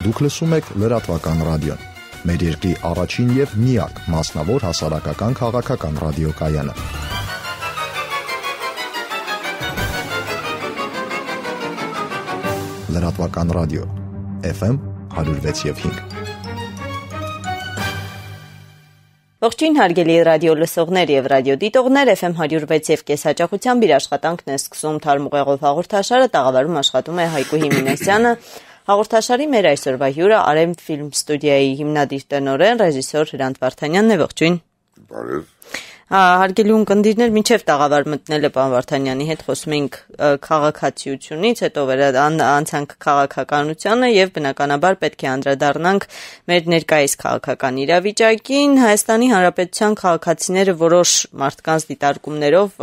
Դուք լսում եք լրատվական ռադիոն, մեր երկրի առաջին և միակ մասնավոր հասարակական քաղաքական ռադիոկայանը։ Լրատվական ռադիո, FM 106.5։ Ողջույն հարգելի ռադիո լսողներ եւ ռադիո դիտողներ, FM 106.5 հաճախությամբ իր աշխատանքն է սկսում Թարմ ուղեղով հաղորդաշարը, տաղավարում աշխատում է Հայկուհի Մինասյանը։ Հաղորդաշարի մեր այսօրվա հյուրը Արեմ ֆիլմ ստուդիայի հիմնադիր տնօրեն, ռեժիսոր Հրանտ Վարդանյանն է, ողջույն։ Բարև։ Հարգելի ունկնդիրներ, մինչև տաղավար մտնելը պարոն Վարդանյանի հետ խոսում ենք քաղաքացիությունից, հետո անցանք քաղաքականությանը եւ բնականաբար պետք է անդրադառնանք մեր ներկայիս քաղաքական իրավիճակին։ Հայաստանի Հանրապետության քաղաքացիները որոշ մարդկանց դիտարկումներով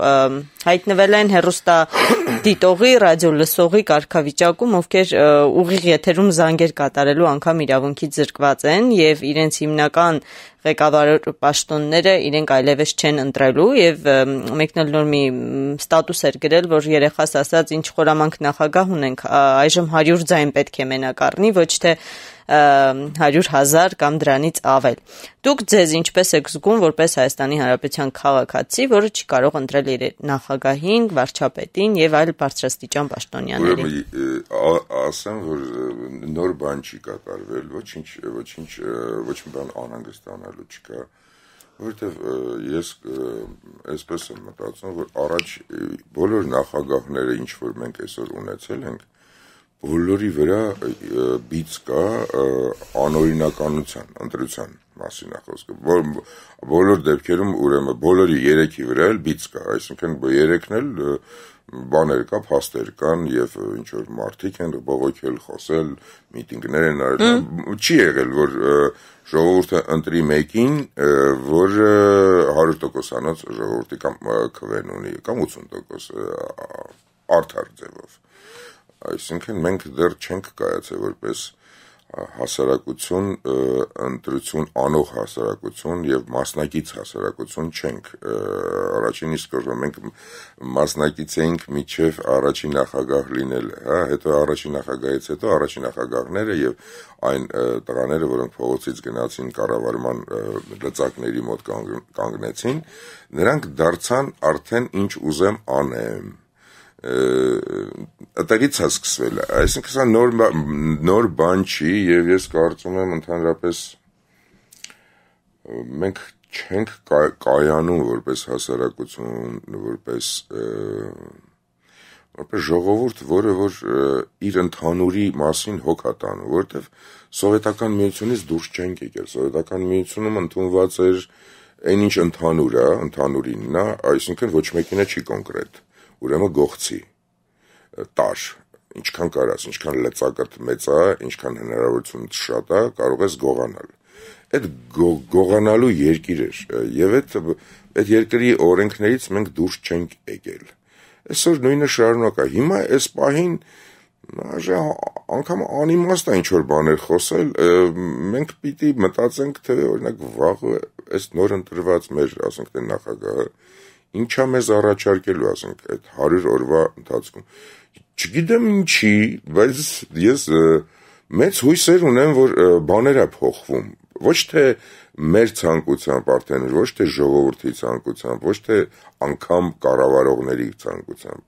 հայտնվել են հեռուստադիտողի, ռադիոլսողի կարգավիճակում, ովքեր ուղիղ եթերում զանգեր կատարելու անգամ իրավունքից զրկված են եւ իրենց հիմնական ղեկավար պաշտոնները իրենք այլևս չեն ընտրելու եւ մեկն էլ նոր մի ստատուս էր գրել, որ երեխաս ասած ինչ խորամանկ նախագահ ունենք, այժմ 100 ձայն պետք է մենակ առնի, ոչ թե 100,000 կամ դրանից ավել։ Դուք ձեզ ինչպես եք զգում որպես Հայաստանի Հանրապետության քաղաքացի, որը չի կարող ընտրել իր նախագահին, վարչապետին եւ այլ բարձրաստիճան պաշտոնյաներին։ Ասեմ, որ նոր բան չի կատարվել, ոչ մի բան անհանգստանալու չկա, որովհետեւ ես այսպես եմ մտածում, որ առաջ բոլոր նախագահները, ինչ որ մենք այսօր ունեցել ենք, բոլորի վրա բիծ կա անօրինականության, ընտրության մասին է խոսքը։ Բոլոր դեպքերում ուրեմն բոլորի երեքի վրա էլ բիծ կա, այսինքն երեքն էլ բաներ կա, փաստեր կան եւ ինչ որ մարդիկ են բողոքել, խոսել, միտինգներ են արել։ Չի եղել, որ ժողովուրդը ընտրի մեկին, որ 100%-անոց ժողովրդի կամ քվեն ունի, կամ 80% արդար ձևով։ Այսինքն մենք դեռ չենք կայացել որպես հասարակություն, ընտրություն անող հասարակություն եւ մասնակից հասարակություն չենք։ Առաջին իսկ որ մենք մասնակից էինք միջև առաջին նախագահ լինելը, հա, հետո առաջին նախագահից հետո առաջին նախագահները եւ այն տղաները, որոնք փողոցից գնացին կառավարման լծակների մոտ կանգնեցին, նրանք դարձան արդեն ինչ ուզեմ անեմ։ Այդտեղից է սկսվել, այսինքն սա նոր բան չի եւ ես կարծում եմ ընդհանրապես մենք չենք կայանում որպես հասարակություն, որպես ժողովուրդ, որը որ իր ընդհանուրի մասին հոգ է տանում, որովհետեւ սովետական միությունից դուրս չենք եկել, սովետական միությունում ընդունված էր այն ինչ ընդհանուր է, ընդհանուրինն է, այսինքն ոչ մեկին չի կոնկրետ, ուրեմն գողցի տար, ինչքան կարաս, ինչքան լծակդ մեծ է, ինչքան հնարավորություն շատ է, կարող ես գողանալ։ Այդ գողանալու երկիր էր, եւ այդ երկրի օրենքներից մենք դուրս չենք եկել։ Այսօր նույնը շարունակ է։ Հիմա այս պահին անգամ անիմաստ է ինչ որ բաներ խոսել, մենք պիտի մտածենք, թե օրինակ վաղը այս նոր ընտրված մեր, ասենք թե նախագահը ինչա մեզ առաջարկելու, ասենք, այդ 100 օրվա ընթացքում։ Չգիտեմ ինչի, բայց ես մեծ հույսեր ունեմ, որ բաներ է փոխվում։ Ոչ թե մեր ցանկությամբ արդեն, ոչ թե ժողովրդի ցանկությամբ, ոչ թե անգամ կառավարողների ցանկությամբ։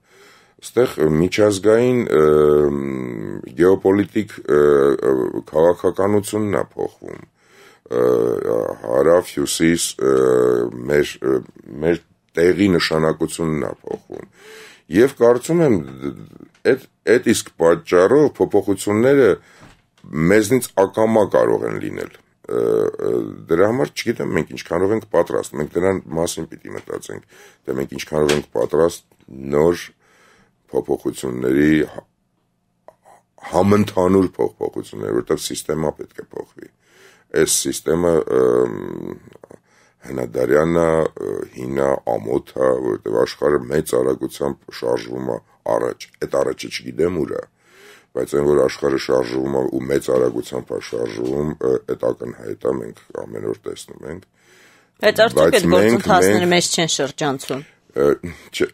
Այստեղ միջազգային գեոպոլիտիկ քաղաքականությունն է փոխվում։ Հարավ, հյուսիս մեր տեղի նշանակությունն է փոխվում։ Եվ կարծում եմ այդ իսկ պատճառով փոփոխությունները մեզնից ակամա կարող են լինել։ Դրա համար չգիտեմ մենք ինչքանով ենք պատրաստ, մենք դրան մասին պիտի մտածենք, թե մենք ինչքանով ենք պատրաստ նոր փոփոխությունների, համընդհանուր փոփոխությունների, որտեղ սիստեմը պետք է փոխվի։ Այս սիստեմը հնադարյանա, հինա, ամոթա, որտեղ աշխարհը մեծ արագությամբ շարժվում է առաջ, այդ առաջը չգիտեմ ուր է, բայց այն որ աշխարհը շարժվում է ու մեծ արագությամբ է շարժվում, այդ ակնհայտ է, մենք ամեն օր տեսնում ենք։ Բայց արդյոք այդ գործընթացները մեզ չեն շրջանցում։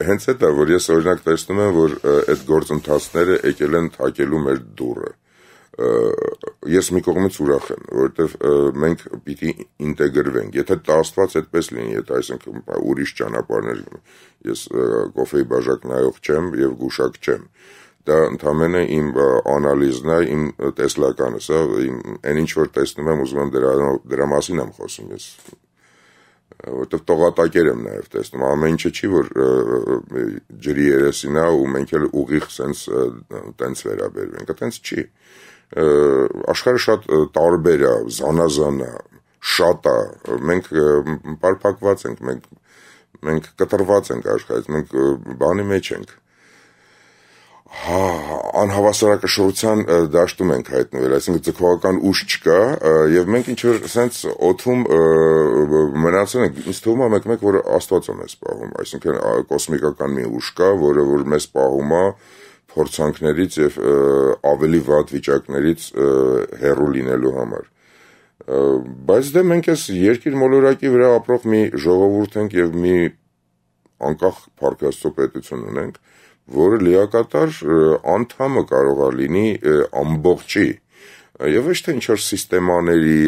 Հենց այդ է, որ ես օրինակ տեսնում եմ, որ այդ գործընթացները եկել են թակելու մեր դուռը։ ես մի կողմից ուրախ եմ, որովհետև մենք պիտի ինտեգրվենք։ Եթե Աստված այդպես լինի, եթե այսինքն ուրիշ ճանապարհներ, ես կոֆեի բաժակ նայող չեմ եւ գուշակ չեմ։ Դա ընդամենը իմ անալիզն է, իմ տեսլականս, այն ինչ որ տեսնում եմ, ուզում եմ դրա մասին եմ խոսում ես։ Որտեվ տողատակեր եմ նաև տեսնում, ամեն ինչը չի, որ ջրի երեսին է ու մենք էլ ուղիղ տենց վերաբերվենք, տենց չի։ Աշխարհը շատ տարբեր է, զանազան է, շատ է, մենք պարփակված ենք, մենք կտրված ենք աշխարհից, մենք բանի մեջ ենք։ Անհավասարակշռության դաշտում ենք հայտնվել, այսինքն ձգողական ուժ չկա եւ մենք ինչ որ sense օթում մնացել ենք, ինձ թվում է մեկ-մեկ որ Աստված է մեզ պահում, այսինքն կոսմիկական մի ուժ կա, որը որ մեզ պահում է փորձանքներից եւ ավելի վատ վիճակներից հեռու լինելու համար։ Բայց դե մենք այս երկիր մոլորակի վրա ապրող մի ժողովուրդ ենք եւ մի անկախ Փառք պետություն ունենք, որը լիակատար անդամը կարող է լինի ամբողջի եւ ոչ թե ինչ-որ սիստեմաների,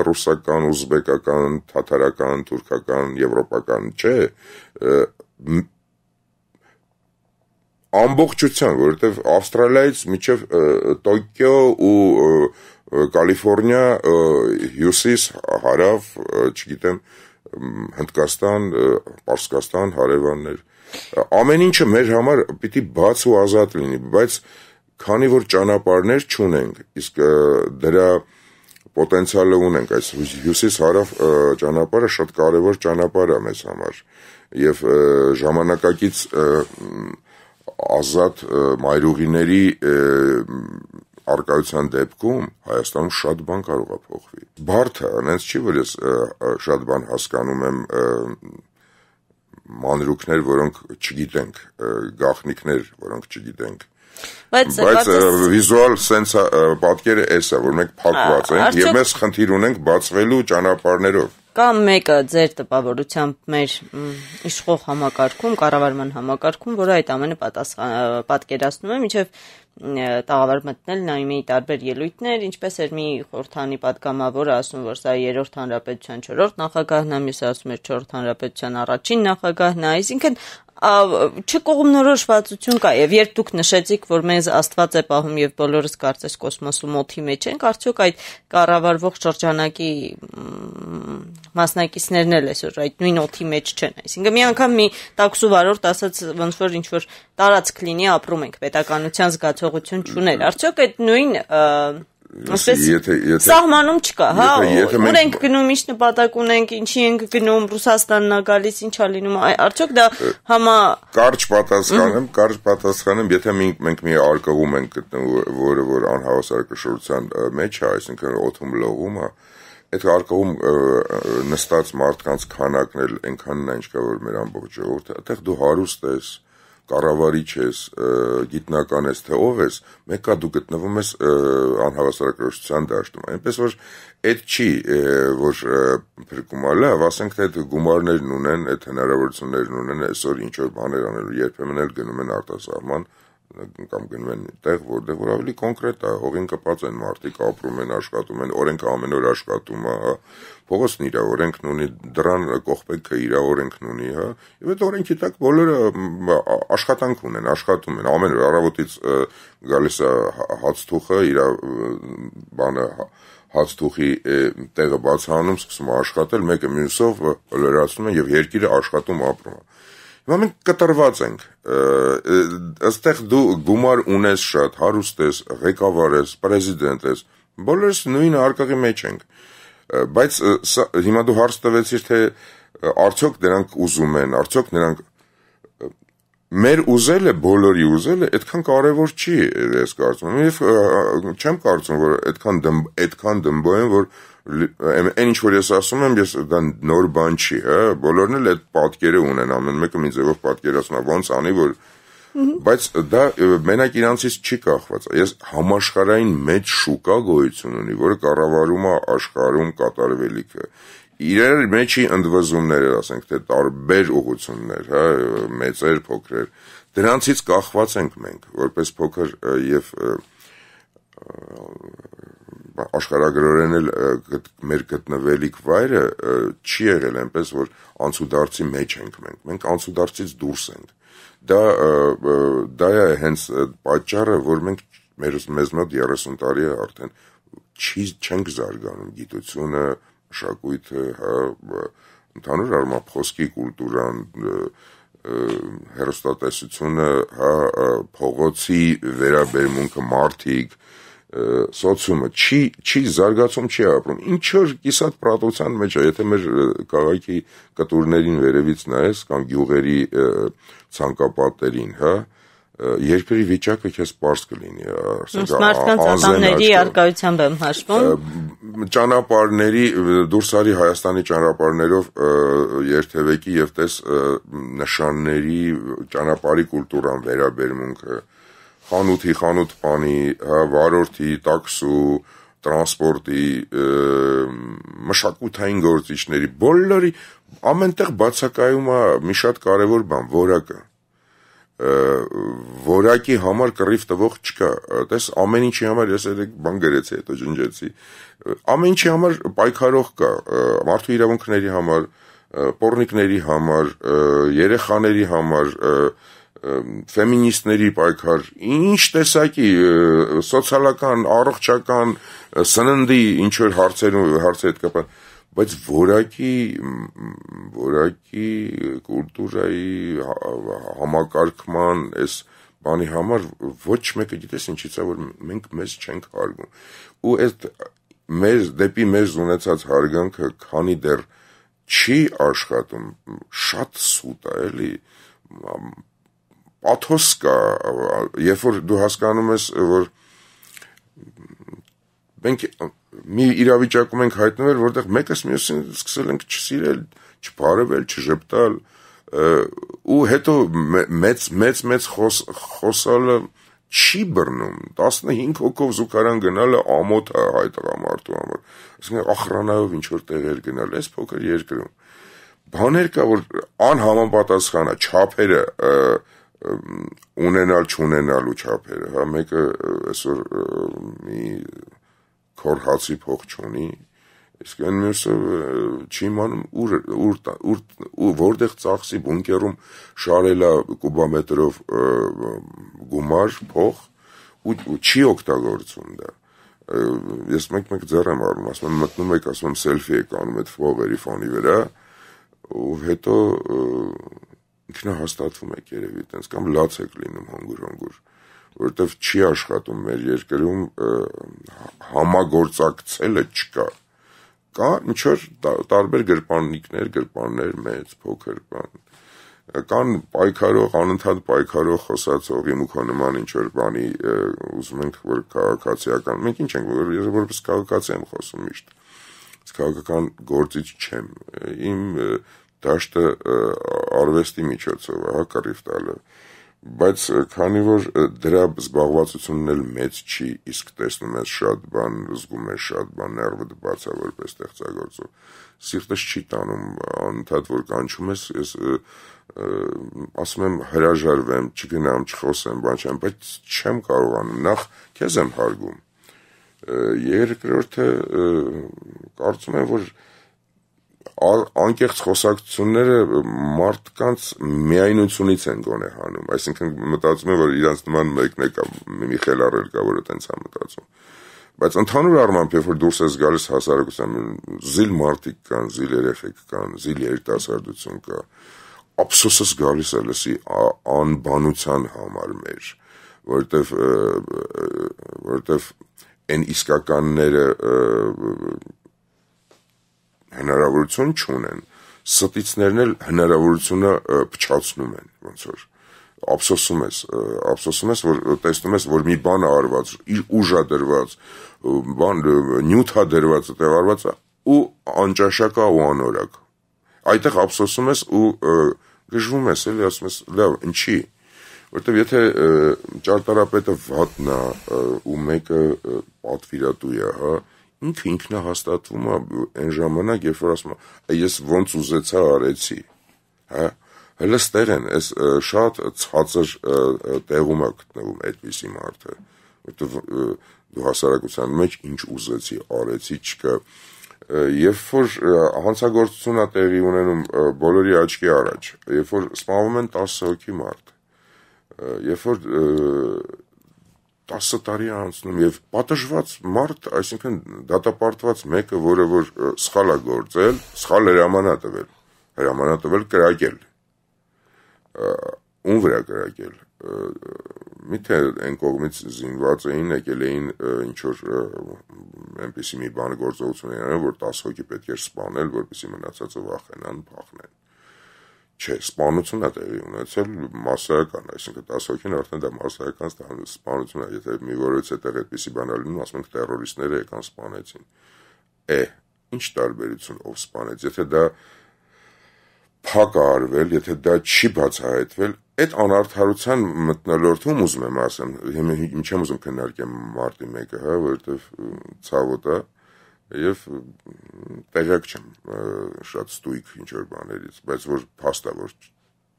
ռուսական, ուզբեկական, թաթարական, թուրքական, եվրոպական, չէ, ամբողջության, որովհետեւ Ավստրալիայից մինչեւ Տոկիո ու Կալիֆոռնիա, հյուսիս, հարավ, չգիտեմ, Հնդկաստան, Պարսկաստան, հարևաններ ամեն ինչը մեր համար պիտի բաց ու ազատ լինի, բայց քանի որ ճանապարհներ չունենք, իսկ դրա պոտենցիալը ունենք, այս հյուսիս-հարավ ճանապարհը շատ կարևոր ճանապարհ է մեզ համար, եւ ժամանակակից ազատ մայրուղիների արկայության դեպքում Հայաստանում շատ բան կարող է փոխվի։ Բարդ է, այնց չի, որ ես շատ բան հասկանում եմ մանրուքներ, որոնք չգիտենք, գաղտնիքներ, որոնք չգիտենք։ Բայց վիզուալ սենս պատկերը էս է, որ մենք փակված ենք եւ մեզ խնդիր ունենք բացվելու ճանապարհներով։ Կամ մեկը ձեր տպավորությամբ մեր իշխող համակարգում, կառավարման համակարգում, որը այդ ամենը պատկերացնում է, մինչև տաղավար մտնել նայում էի տարբեր ելույթներ, ինչպես էր մի խորհրդանի պատգամավորը ասում, որ սա 3-րդ հանրապետության 4-րդ նախագահն է, մյուսը ասում էր 4-րդ հանրապետության առաջին նախագահն է, այսինքն չկողմնորոշվածություն կա եւ երբ դուք նշեցիք, որ մեզ Աստված է պահում եւ բոլորս կարծես կոսմոսում օդի մեջ ենք, արդյոք այդ կառավարվող շրջանակի մասնակիցներն էլ այսօր այդ նույն օդի մեջ չեն, այսինքն մի անգամ մի տաքսու վարորդ ասաց ոնց որ ինչ որ տարածք լինի ապրում ենք, պետականության զգացողություն չուներ, արդյոք այդ նույն սահմանում չկա, հա, ուր ենք գնում, ինչ նպատակ ունենք, ինչի ենք գնում, Ռուսաստանն է գալիս, ինչ է լինում, արդյոք դա Կարճ պատասխանեմ, եթե մենք մի արկղում ենք գտնվում, որ անհավասարակշռության մեջ է, այսինքն օդում լողում է, այդ արկղում նստած մարդկանց քանակն էլ այնքանն է, ինչքան որ մեր ամբողջ ժողովուրդը, այդտեղ դու հարուստ ես, կառավարիչ ես, գիտնական ես, թե ով ես, մեկը դու գտնվում ես անհավասարակշռության դաշտում, այնպես որ այդ չի, որ փրկումալը, ասենք թե այդ գումարներն ունեն, այդ հնարավորություններն ունեն, այսօր ինչ որ բաներ անելու, երբեմն էլ գնում են արտասահման, կամ գնում են տեղ, որտեղ որ ավելի կոնկրետ է, հողին կպած են մարդիկ, ապրում են, աշխատում են, օրենքը ամեն օր աշխատում է, փողոցն իր օրենքն ունի, դրան կողպեքը իր օրենքն ունի, հա, եւ այդ օրենքի տակ բոլորը աշխատանք ունեն, աշխատում են, ամեն օր առավոտից գալիս է հացթուխը, իր բանը հացթուխի տեղը բացանում, սկսում է աշխատել, մեկը մյուսով լրացնում են եւ երկիրը աշխատում ապրում է։ Հիմա մենք կտրված ենք, այստեղ դու գումար ունես շատ, հարուստ ես, ղեկավար ես, պրեզիդենտ ես, բոլորս նույն արկղի մեջ ենք, բայց հիմա դու հարց տվեցիր, թե արդյոք նրանք ուզում են, արդյոք նրանք մեր ուզելը, բոլորի ուզելը այդքան կարևոր չի, ես կարծում եմ, եւ չեմ կարծում, որ այդքան դմբո են, որ այն ինչ որ ես ասում եմ, ես դա նոր բան չի, հա, բոլորն էլ այդ պատկերը ունեն, ամեն մեկը մի ձևով պատկերացնում է, ոնց անի, որ բայց դա մենակ իրանցից չի կախված, ես համաշխարհային մեծ շուկա գոյություն ունի, որը կառավարում է աշխարհում կատարվելիքը, իրար մեջի ընդվզումներ, ասենք թե տարբեր ուղղություններ, հա, մեծեր, փոքրեր, դրանցից կախված ենք մենք, որպես փոքր եւ աշխարհագրորեն էլ մեր գտնվելիք վայրը չի եղել այնպես, որ անցուդարձի մեջ ենք մենք անցուդարձից դուրս ենք, դա է հենց պատճառը, որ մենք մեզ մոտ 30 տարի է արդեն չենք զարգանում գիտությունը, մշակույթը, ընդհանուր առմամբ խոսքի կուլտուրան, հեռուստատեսությունը, փողոցի վերաբերմունքը, մարդիկ, սոցիումը չի զարգացում, չի ապրում։ Ինչ որ կիսատ պրատության մեջ է, եթե մեր քաղաքի կտուրներին վերևից նայես կամ գյուղերի ցանկապատերին, երկրի վիճակը քեզ պարզ կլինի, մարդկանց ատամների արկայությամբ եմ հաշվում։ Ճանապարհների դուրս արի Հայաստանի ճանապարհներով երթևեկի եւ տես նշանների, ճանապարհի կուլտուրան վերաբերմունքը, խանութ պանի, վարորդի, տաքսու, տրանսպորտի, մշակութային գործիչների, բոլորի ամենտեղ բացակայում է մի շատ կարևոր բան, որակը։ Որակի համար կռիվ տվող չկա, տես ամեն ինչի համար, ես երեք բան գրեցի, հետո ջնջեցի, ամեն ինչի համար պայքարող կա, մարդու իրավունքների համար, պոռնիկների համար, երեխաների համար, ֆեմինիստների պայքար, ինչ տեսակի սոցիալական, առողջական, սննդի ինչ որ հարցեր հետ կապան, բայց որակի կուլտուրայի համակարգման այս բանի համար ոչ մեկը գիտես ինչից է, որ մենք մեզ չենք հարգում, ու այդ դեպի մեզ ունեցած հարգանքը քանի դեռ չի աշխատում, շատ սուտ է, էլի, պաթոս կա, երբ որ դու հասկանում ես, որ մենք մի իրավիճակում ենք հայտնվել, որտեղ մեկս մյուսին սկսել ենք չսիրել, չբարևել, չժպտալ, ու հետո մեծ խոսալը չի բռնում, 15 հոգով զուգարան գնալը ամոթ է հայ տղամարդու համար, ասենք ախրանայով ինչ որ տեղեր գնալ, այս փոքր երկրում, բաներ կա, որ անհամապատասխան է, չափերը, ունենալ չունենալու չափերը, մեկը այսօր մի քոր հացի փող չունի, իսկ այն մյուսը չի իմանում որտեղ ծախսի բունկերում շարելա կուբամետրով գումար, փող ու չի օգտագործում դա։ Ես մեկ ձեռ եմ առնում, ասում եմ մտնում եք, ասում եմ սելֆի եք անում այդ փողերի ֆոնի վրա, ու հետո ինքնահաստատվում եք երևի, տենց կամ լաց եք լինում հանգուր, որովհետև չի աշխատում մեր երկրում համագործակցելը չկա, կա ինչ-որ տարբեր գրպաններ, մեծ, փոքր բան, կան պայքարող, անընդհատ պայքարող խոսացող իմուքո նման ինչ-որ բանի, ուզում ենք, որ քաղաքացիական, մենք ինչ ենք, ես որպես քաղաքացի եմ խոսում միշտ, քաղաքական գործիչ չեմ, իմ դաշտը արվեստի միջոցով է, կռիվ տալը, բայց քանի որ դրա զբաղվածությունն էլ մեծ չի, իսկ տեսնում ես շատ բան, զգում ես շատ բան, ներվդ բացա որպես ստեղծագործող, սիրտս չի տանում, անընդհատ որ կանչում ես, ես ասում եմ հրաժարվեմ, չգնամ, չխոսեմ, բան չեմ, բայց չեմ կարողանում, նախ քեզ եմ հարգում, երկրորդը կարծում եմ, որ անկեղծ խոսակցությունները մարդկանց միայնությունից են գոնե հանում, այսինքն մտածում եմ, որ իրանց նման մեկն է կա, մի խելառել կա, որը տենց է մտածում, բայց ընդհանուր առմամբ, երբ որ դուրս ես գալիս հասարակության, զիլ մարդիկ կան, զիլ երեխեք կան, զիլ երիտասարդություն կա, ափսոսս գալիս է լսի անբանության համար մեր, որովհետև այն իսկականները հնարավորություն չունեն, ստիցներն էլ հնարավորությունը փչացնում են, ոնց որ ափսոսում ես, որ տեսնում ես, որ մի բան է արված, իր ուժա դրված, նյութա դրված, տեղարված ու անճաշակ է ու անորակ, այդտեղ ափսոսում ես ու գժվում ես, էլի ասում ես, լավ, ինչի, որտեվ եթե ճարտարապետը վատնա ու մեկը պատվիրատու է, ինքը ինքնահաստատվում է այն ժամանակ, երբ որ ասում է, ես ոնց ուզեցա արեցի, հələ ստեղ են, այս շատ ցածր տեղում է գտնվում այդպիսի մարդը, որտեղ դու հասարակության մեջ ինչ ուզեցի, արեցի, չկա։ Երբ որ հանցագործությունն է տեղի ունենում բոլորի աչքի առաջ, երբ որ սպանվում են 10 հոգի մարդ, երբ որ 10 տարի անցնում եւ պատժված մարդ, այսինքն դատապարտված մեկը, որը որ սխալ է գործել, սխալ հրամանա տվել կրակել։ Ում վրա կրակել։ Միթե այն կողմից զինված էին, եկել էին ինչ-որ այնպիսի մի բան գործողություն էին, որ 10 հոգի պետք էր սպանել, որպեսզի մնացածը վախենան, փախնեն։ Չէ, սպանություն է տեղի ունեցել մասսայական, այսինքն 10 հոգին արդեն դա մասսայական սպանություն է, եթե մի որից այդտեղ այդպիսի բան ալնում, ասում ենք տերորիստները եկան սպանեցին։ Ինչ տարբերություն ով սպանեց, եթե դա փակ արվել, եթե դա չի բացահայտվել, այդ անարդարության մտնոլորտում ուզում եմ ասեմ, ինչ եմ ուզում քննարկեմ մարտի 1-ը, հա, որովհետև ցավոտ է եւ տեղյակ չեմ շատ ստույգ ինչ-որ բաներից, բայց որ փաստ է, որ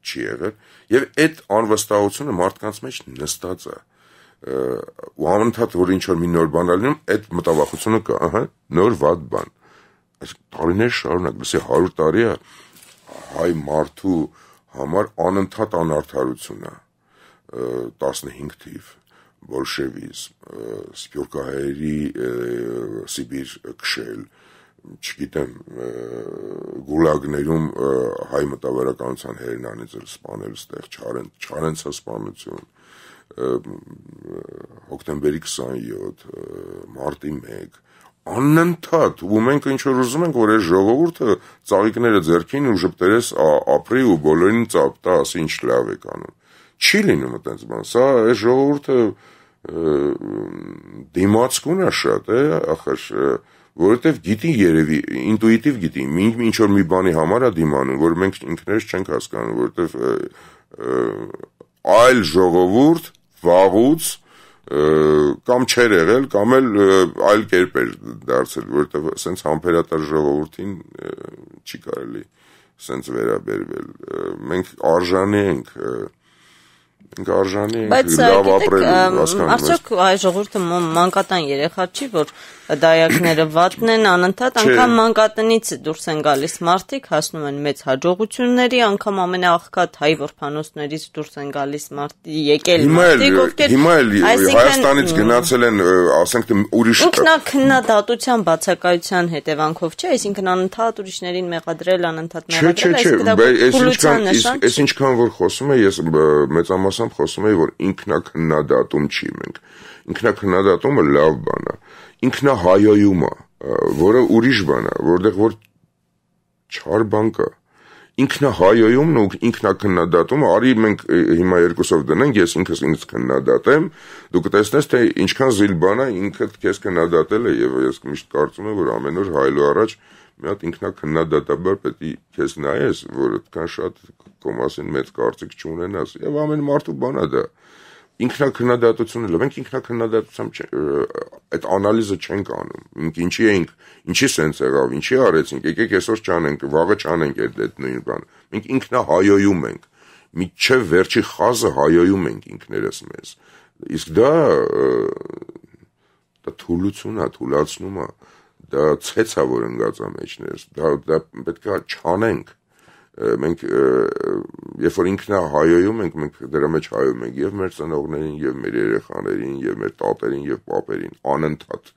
չի եղել, եւ այդ անվստահությունը մարդկանց մեջ նստած է, ու անընդհատ որ ինչ-որ մի նոր բան ալնում, այդ մտավախությունը կա, ահա, նոր վատ բան, այս տարիներ շարունակ, լսի 100 տարի է, հայ մարդու համար անընդհատ անարդարություն է, 15 թիվ, բոլշևիզմ, սպյուրքահայերի Սիբիր քշել, չգիտեմ, գուլագներում հայ մտավորականության հերն անիծել, սպանել ստեղ, չարենցասպանություն, հոկտեմբերի 27, մարտի 1, անընդհատ, ու մենք ինչ-որ ուզում ենք, որ այս ժողովուրդը ծաղիկները ձեռքին ու ժպտերես ապրի ու բոլորին ծապտա, ասի ինչ լավ եք անում։ Չի լինում այդպես բան, սա այս ժողովուրդը դիմացկուն է շատ, ախր, որովհետև գիտի երևի, ինտուիտիվ գիտի, ինչ-որ մի բանի համար է դիմանում, որ մենք ինքներս չենք հասկանում, որովհետև այլ ժողովուրդ վաղուց կամ չեր եղել, կամ էլ այլ կերպ էր դարձել, որովհետև սենց համբերատար ժողովրդին չի կարելի սենց վերաբերվել։ Մենք արժանի ենք լավ ապրել, հասկանում։ Արդյոք այ ժողովուրդը մանկատան երեխա չի, որ դայակները վատն են, անընդհատ անգամ մանկատնից դուրս են գալիս մարդիկ, հասնում են մեծ հաջողությունների, անգամ ամենաաղքատ հայ որբանոցներից դուրս են գալիս եկել մարդիկ, ովքեր հիմա էլ Հայաստանից գնացել են, ասենք ուրիշ ինքնակննադատության բացակայության հետևանքով չէ, այսինքն անընդհատ ուրիշներին մեղադրել, Այս ինչքան որ խոսում է, ես մեծամասամբ խոսում եմ, որ ինքնակննադատում չի մենք։ Ինքնակննադատումը լավ բան է։ Ինքնահայոյումը, որը ուրիշ բան է, որտեղ որ չար բան կա։ Ինքնահայոյումն ու ինքնակննադատումը, արի մենք հիմա երկուսով դնենք, ես ինքս ինձ քննադատեմ, դու կտեսնես, թե ինչքան զիլ բան է ինքդ քեզ քննադատել է, եւ ես միշտ կարծում եմ, որ ամեն օր հայելու առաջ մի հատ ինքնակննադատաբար պետք է քեզ նայես, որ այդքան շատ քո մասին մեծ կարծիք չունենաս, եւ ամեն մարդու բան է դա։ Ինքնակննադատությունը լավ, մենք ինքնակննադատությամբ այդ անալիզը չենք անում, մենք ինչի սենց եղավ, ինչի արեցինք, եկեք այսօր չանենք, վաղը չանենք այդ նույն բանը, մենք ինքնահայոյում ենք, մինչև վերջի խազը հայոյում ենք ինքներս մեզ, իսկ դա թուլություն է, թուլացնում է, դա ցեց է, որ ընկած է մեջներս, դա պետք է չանենք, մենք երբ որ ինքնահայոյում ենք, մենք դրա մեջ հայոյում ենք եւ մեր ծնողներին, եւ մեր երեխաներին, եւ մեր տատերին, եւ պապերին, անընդհատ։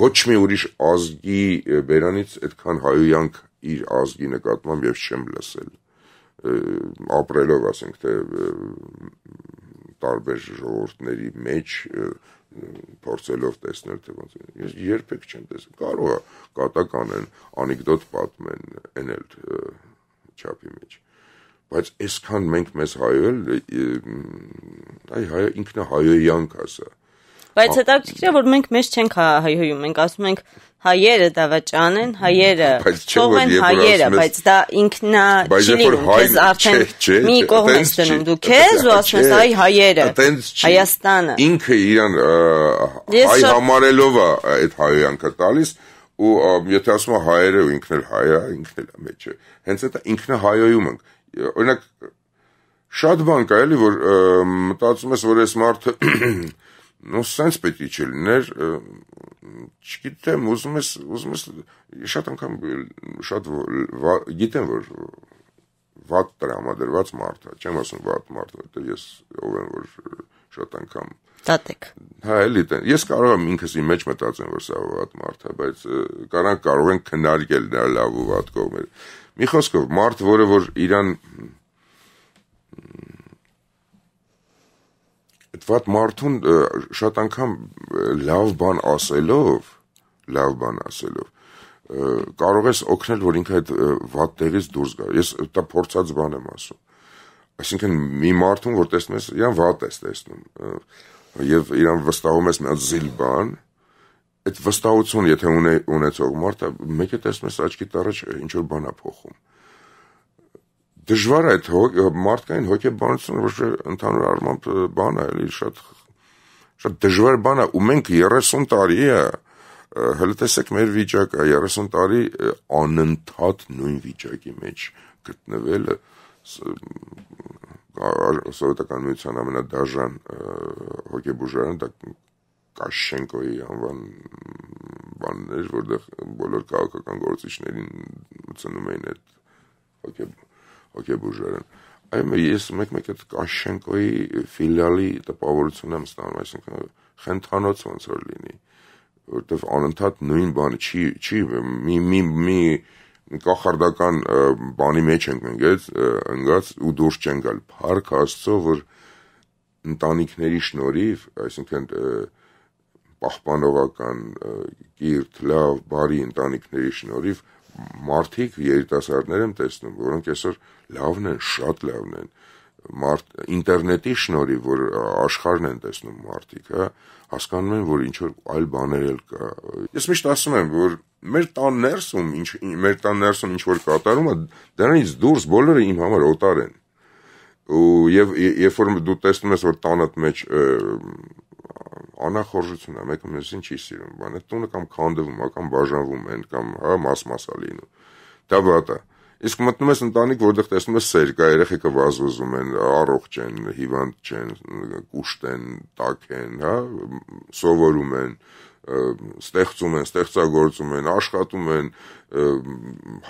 Ոչ մի ուրիշ ազգի բերանից այդքան հայոյանք իր ազգի նկատմամբ եւ չեմ լսել։ Ապրելով, ասենք, թե տարբեր ժողովուրդների մեջ փորձելով տեսնել, թե ոնց է։ Ես երբեք չեմ տեսել։ Կարող է կատական են, անեկդոտ պատմեն, այն էլ չափի մեջ, բայց այսքան մենք մեզ հայոյել, ինքնահայոյանք ասա։ Բայց հետաքրքիր է, որ մենք մեզ չենք հայոյում, մենք ասում ենք հայերը դավաճան են, հայերը թող են հայերը, բայց դա ինքնա չի լինում, քեզ արդեն մի կողմ ես դնում դու քեզ ու ասում ես այ հայերը, Հայաստանը։ Ինքը իրան հայ համարելով է այդ հայոյանքը տալիս, ու եթե ասում է հայերը ու ինքն էլ հայ է, ինքն էլ է մեջը, հենց այդ ինքնահայոյում ենք, օրինակ շատ բան կա էլի, որ մտածում ես, որ այս մարդը սենց պետք է չլիներ, չգիտեմ, ուզում ես շատ անգամ գիտեմ, որ վատ տրամադրված մարդ է, չեմ ասում վատ մարդ, որտեղ ես ով եմ, որ շատ անգամ տատեք։ Հա, էլի տեն, ես կարող եմ ինքս իմ մեջ մտածեմ, որ սա վատ մարդ է, բայց կարող ենք քննարկել նրա լավ ու վատ կողմերը։ Մի խոսքով, մարդ, որը որ իրան այդ վատ մարդուն շատ անգամ լավ բան ասելով կարող ես օգնել, որ ինքը այդ վատ տեղից դուրս գա։ Ես դա փորձած բան եմ ասում։ Այսինքն մի մարդուն, որ տեսնում ես, իրան վատ ես տեսնում, եւ իրան վստահում ես մի հատ զիլ բան, այդ վստահություն եթե ունեցող մարդը մեկը տեսնում ես աչքիդ առաջ ինչ որ բան է փոխում։ Դժվար է այդ մարդկային հոգեբանությունը, որ ընդհանուր առմամբ բան է, էլի շատ դժվար բան է, ու մենք 30 տարի է, հələ տեսեք մեր վիճակը, 30 տարի անընդհատ նույն վիճակի մեջ գտնվելը Սովետական միության ամենադաժան հոգեբուժարանը դա Կաշենկոյի անվան բանն էր, որտեղ բոլոր քաղաքական գործիչներին ծնում էին այդ հոգեբուժարան։ Այո, ես մեկ այդ Կաշենկոյի ֆիլիալի տպավորություն եմ ստանում, այսինքն խենթանոց ոնց որ լինի, որտեղ անընդհատ նույն բանը չի մի կախարդական բանի մեջ ենք ընկած ու դուրս չենք գալ։ Փառք Աստծո, որ ընտանիքների շնորհիվ, այսինքն պահպանողական, կիրթ, լավ, բարի ընտանիքների շնորհիվ մարդիկ երիտասարդներ եմ տեսնում, որոնք այսօր լավն են, շատ լավն են։ Ինտերնետի շնորհիվ, որ աշխարհն են տեսնում մարդիկ, հա, հասկանում են, որ ինչ որ այլ բաներ էլ կա։ Ես միշտ ասում եմ, որ մեր տան ներսում ինչ որ կատարում է, դրանից դուրս բոլորը իմ համար օտար են։ Եվ երբ որ դու տեսնում ես, որ տանդ մեջ անախորժություն է, մեկը մյուսին չի սիրում, բան, այդ տունը կամ քանդվում է, կամ բաժանվում են, կամ հա մաս-մասա լինում։ Դա վատ է։ Իսկ մտնում ես ընտանիք, որտեղ տեսնում ես սեր կա, երեխեքը վազվզում են, առողջ են, հիվանդ չեն, կուշտ են, տաք են, հա, սովորում են, ստեղծում են, ստեղծագործում են, աշխատում են,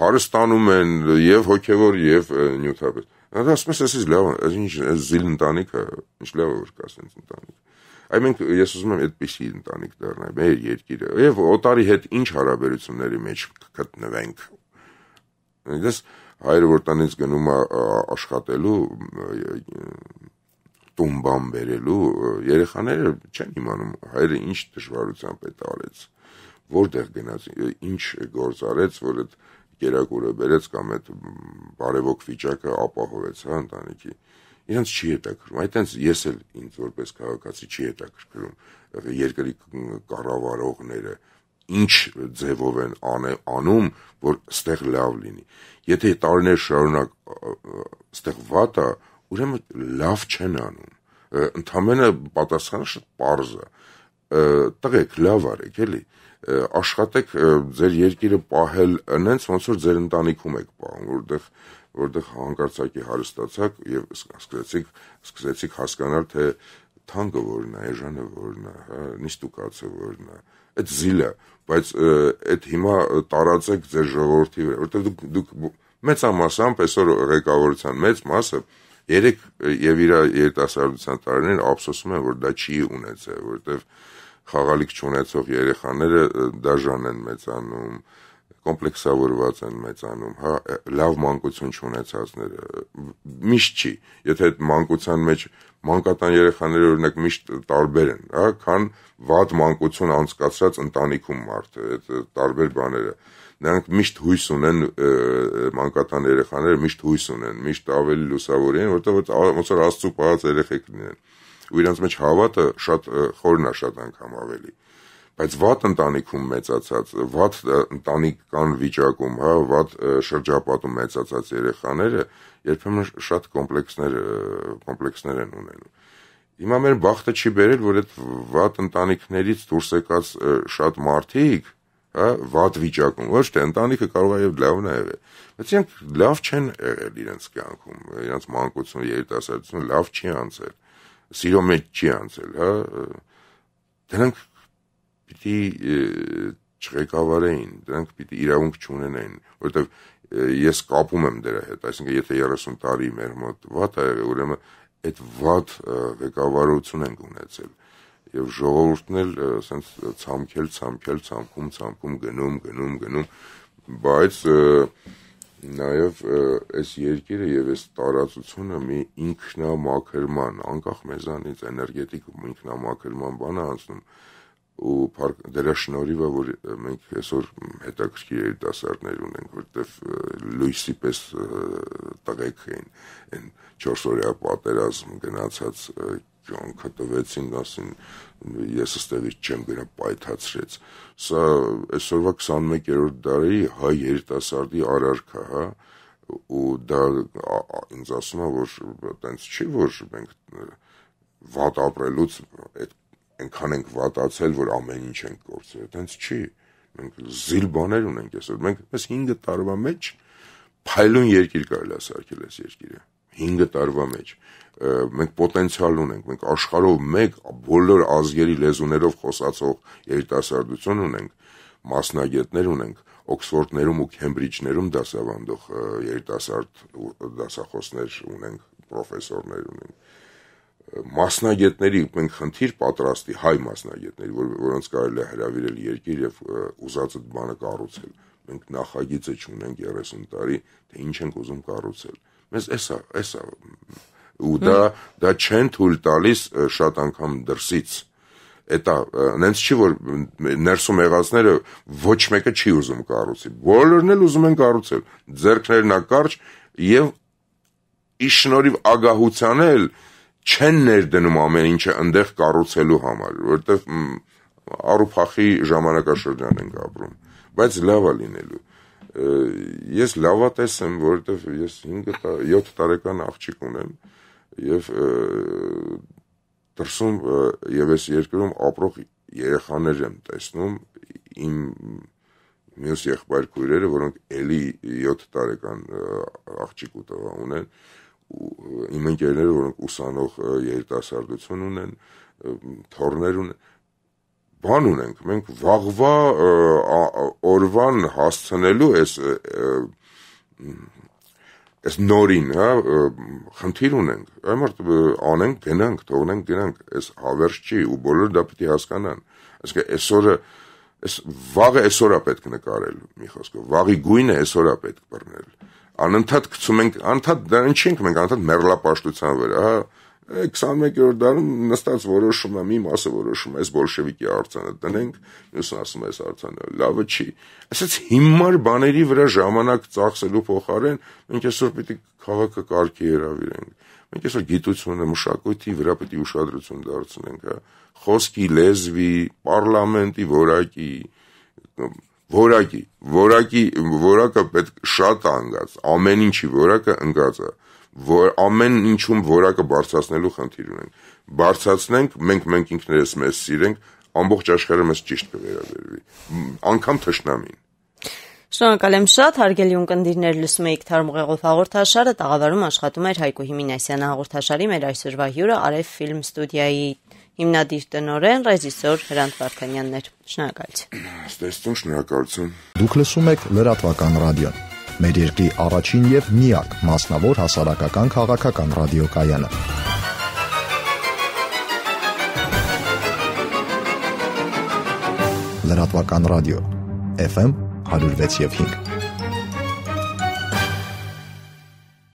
հարստանում են եւ հոգեվոր եւ նյութապես։ Դա ասում ես, էս լավ է, ինչ զիլ ընտանիք է, ինչ լավ է որ կա sense ընտանիք։ Այ մենք ես ուզում եմ այդպիսի ընտանիք դառնալ, մեր երկիրը, եւ օտարի հետ ինչ հարաբերությունների մեջ գտնվենք։ Դες հայրը որ տանից գնում է աշխատելու, տուն բան բերելու, երեխաները չեն իմանում հայրը ինչ դժվարությամբ է տարեց, որտեղ գնաց, ինչ գործ արեց, որ այդ կերակուրը բերեց կամ այդ բարևոք վիճակը ապահովեց, հա, ընտանիքի։ Իրենց չի հետաքրում, այդտենց ես էլ ինձ որպես քաղաքացի չի հետաքրքրում երկրի կառավարողները ինչ ձևով են անում, որ ստեղ լավ լինի։ Եթե տարիներ շարունակ ստեղ վատ է, ուրեմն լավ չեն անում։ Ընդամենը պատասխանը շատ պարզ է։ Տղեկ լավ արեք, էլի։ Աշխատեք ձեր երկիրը պահել այնց, ոնց որ ձեր ընտանիքում եք պահում, որտեղ հանկարծակի հարստացաք եւ սկսեցիք հասկանալ, թե թանկը որն է, էժանը որն է, հա, նիստուկացը որն է։ Այդ զիլը, բայց այդ հիմա տարածեք ձեր ժողովրդի վրա, որտեղ դուք մեծամասամբ այսօր ղեկավարության մեծ մասը երեք եւ իր երիտասարդության տարիներին ափսոսում են, որ դա չի ունեցել, որտեղ խաղալիք չունեցող երեխաները դաժան են մեծանում, կոմպլեքսավորված են մեծանում, հա, լավ մանկություն չունեցածները միշտ չի, եթե այդ մանկության մեջ մանկատան երեխաները օրինակ միշտ տարբեր են, հա, քան վատ մանկություն անցկացրած ընտանիքում մարդը, այդ տարբեր բաները, նրանք միշտ հույս ունեն, մանկատան երեխաները միշտ հույս ունեն, միշտ ավելի լուսավոր են, որտեղ ոնց որ Աստծո պահած երեխեք լինեն, ու իրենց մեջ հավատը շատ խորն է շատ անգամ ավելի, բայց վատ ընտանիքում մեծացած, վատ ընտանեկան վիճակում, հա, վատ շրջապատում մեծացած երեխաները երբեմն շատ կոմպլեքսներ են ունենում։ Հիմա մեր բախտը չի բերել, որ այդ վատ ընտանիքներից դուրս եկած շատ մարդիկ, հա, վատ վիճակում, ոչ թե ընտանիքը կարող է եւ լավն է եղել, բայց իրենք լավ չեն եղել իրենց կյանքում, իրենց մանկությունը, երիտասարդությունը լավ չի անցել, սիրո մեջ չի անցել, հա, դրանք պիտի չղեկավարեին, դրանք պիտի իրավունք չունենային, որովհետև ես կապում եմ դրա հետ, այսինքն եթե 30 տարի մեր մոտ վատ ա եղել, ուրեմն այդ վատ ղեկավարություն ենք ունեցել եւ ժողովուրդն էլ ասենց ցամքում գնում, բայց նաեւ այս երկիրը եւ այս տարածությունը մի ինքնամաքրման, անկախ մեզանից էներգետիկ ինքնամաքրման բան է անցնում ու դրա շնորհիվ է որ մենք այսօր հետաքրքիր երիտասարդներ ունենք, որտեվ լույսի պես տղեկ են 4 օրյա պատերազմ գնացած կյանքը տվեցին, ասին ես ստեղից չեմ գնա պայթացրեց։ Սա այսօրվա 21-րդ դարի հայ երիտասարդի արարքա, հա, ու դա ինձ ասում է որ այտենց չի որ մենք վատ ապրելուց այնքան ենք վատացել, որ ամեն ինչ ենք կորցրել, այտենց չի։ Մենք զիլ բաներ ունենք այսօր։ Մենք այս 5 տարվա մեջ փայլուն երկիր կարելի է սարքել այս երկիրը։ 5 տարվա մեջ մենք պոտենցիալ ունենք, մենք աշխարհով մեկ բոլոր ազգերի լեզուներով խոսացող երիտասարդություն ունենք, մասնագետներ ունենք, Օքսֆորդներում ու Քեմբրիջներում դասավանդող երիտասարդ դասախոսներ ունենք, պրոֆեսորներ ունենք, մասնագետների մենք խնդիր պատրաստի հայ մասնագետների, որոնց կարելի է հրավիրել երկիր եւ ուզածը բանը կառուցել։ Մենք նախագիծը չունենք 30 տարի, թե ինչ ենք ուզում կառուցել։ Մեզ էսա ու դա չեն թույլ տալիս շատ անգամ դրսից Էտա նենց չի որ ներսում եղածները ոչ մեկը չի ուզում կառուցել բոլորն էլ ուզում են կառուցել ձեռքներն ակարճ եւ իշնորիվ ագահության էլ չեն ներդնում ամեն ինչը այնտեղ կառուցելու համար որովհետեւ առուփախի ժամանակաշրջան ենք ապրում բայց լավ է լինելու ես լավատես եմ որովհետեւ ես 7 տարեկան աղջիկ ունեմ եւ դրսում եւ այս երկրում ապրող երեխաներ եմ տեսնում իմ մյուս եղբայրքույրերը որոնք էլի 7 տարեկան աղջիկ ու տղա ունեն իմ ընկերները որոնք ուսանող երիտասարդություն ունեն թորներ ունեն բան ունենք մենք վաղվա օրվան հասցնելու այս նորին, հա, խնդիր ունենք, այմարդ անենք, գնանք, թողնենք, գնանք, այս հավերժ չի ու բոլոր դա պիտի հասկանան, այսինքն այսօրը, վաղը այսօր է պետք նկարել, մի խոսքով, վաղի գույնը այսօր է պետք բռնել, անընդհատ գցում ենք, անընդհատ դա ինչ ենք մենք, անընդհատ մեռլապաշտության վրա, հա, 21-րդ դարում նստած որոշում է, մի մասը որոշում է, այս բոլշևիկի արձանը դնենք, մյուսն ասում է այս արձանը լավը չի, այսպես հիմար բաների վրա ժամանակ ծախսելու փոխարեն մենք այսօր պիտի քաղաքը կարգի հրավիրենք, մենք այսօր գիտությունը, մշակույթի վրա պիտի ուշադրություն դարձնենք, հա, խոսքի, լեզվի, պարլամենտի որակը պետք շատ անգած, ամեն ինչի որակը ընկած է որ ամեն ինչում որակը բարձրացնելու խնդիր ունենք բարձրացնենք մենք ինքներս մեզ սիրենք ամբողջ աշխարհը մեզ ճիշտ կվերաբերվի անգամ թշնամին Շնորհակալ եմ շատ հարգելի ունկնդիրներ լսում եք Թարմ ուղեղով հաղորդաշարը տաղավարում աշխատում էր Հայկուհի Մինասյանը հաղորդաշարի մեր այսօրվա հյուրը Արև ֆիլմ ստուդիայի հիմնադիր տնօրեն ռեժիսոր Հրանտ Վարդանյանն էր շնորհակալություն շնորհակալություն Դուք լսում եք լրատվական ռադիոն մեր երկրի առաջին եւ միակ մասնավոր հասարակական քաղաքական ռադիոկայանը լրատվական ռադիո FM 106.5